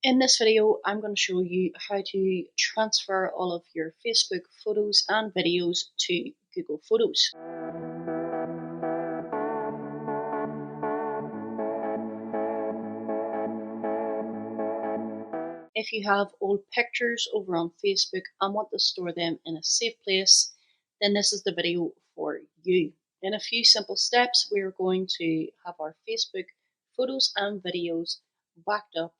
In this video, I'm going to show you how to transfer all of your Facebook photos and videos to Google Photos. If you have old pictures over on Facebook and want to store them in a safe place, then this is the video for you. In a few simple steps, we're going to have our Facebook photos and videos backed up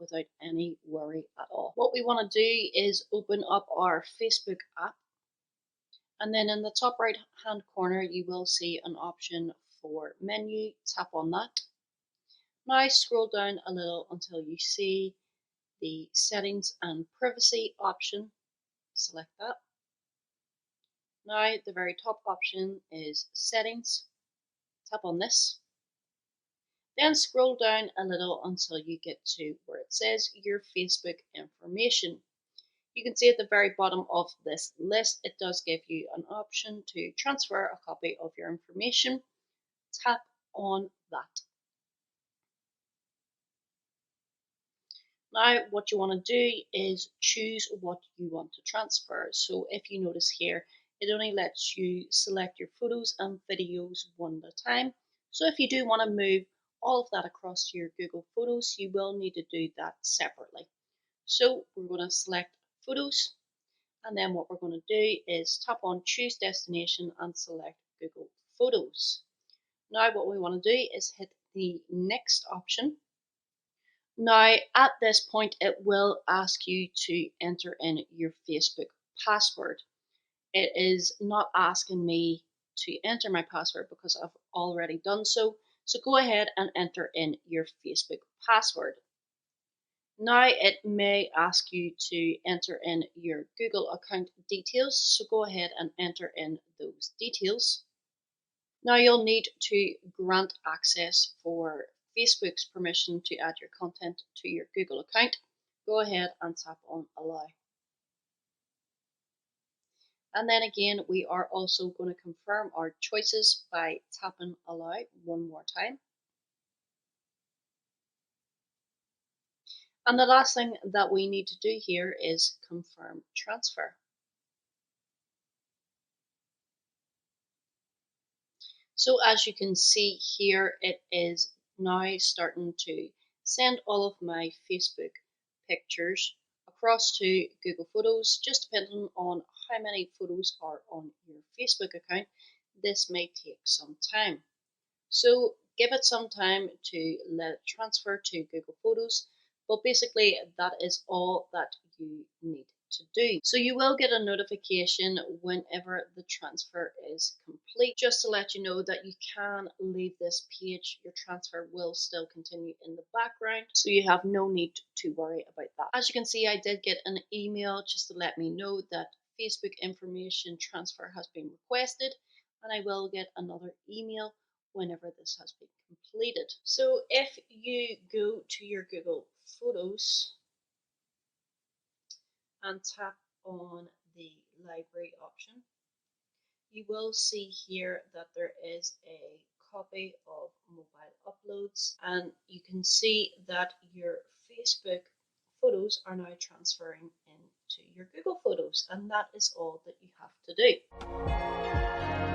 without any worry at all. What we want to do is open up our Facebook app, and then in the top right hand corner you will see an option for menu. Tap on that. Now scroll down a little until you see the settings and privacy option. Select that. Now the very top option is settings. Tap on this. Then scroll down a little until you get to where it says your Facebook information. You can see at the very bottom of this list, it does give you an option to transfer a copy of your information. Tap on that. Now what you want to do is choose what you want to transfer. So if you notice here, it only lets you select your photos and videos one at a time. So if you do want to move all of that across to your Google Photos, you will need to do that separately. So we're going to select photos, and then what we're going to do is tap on choose destination and select Google Photos. Now what we want to do is hit the next option. Now at this point it will ask you to enter in your Facebook password. It is not asking me to enter my password because I've already done so. So go ahead and enter in your Facebook password. Now it may ask you to enter in your Google account details, so go ahead and enter in those details. Now you'll need to grant access for Facebook's permission to add your content to your Google account. Go ahead and tap on allow. And then again, we are also going to confirm our choices by tapping allow one more time. And the last thing that we need to do here is confirm transfer. So as you can see here, it is now starting to send all of my Facebook pictures across to Google Photos. Just depending on how many photos are on your Facebook account, this may take some time. So give it some time to let it transfer to Google Photos. But basically that is all that you need to do. So you will get a notification whenever the transfer is complete, just to let you know that you can leave this page. Your transfer will still continue in the background, so you have no need to worry about that. As you can see, I did get an email just to let me know that Facebook information transfer has been requested, and I will get another email whenever this has been completed. So if you go to your Google Photos and tap on the library option, you will see here that there is a copy of mobile uploads, and you can see that your Facebook photos are now transferring into your Google Photos, and that is all that you have to do.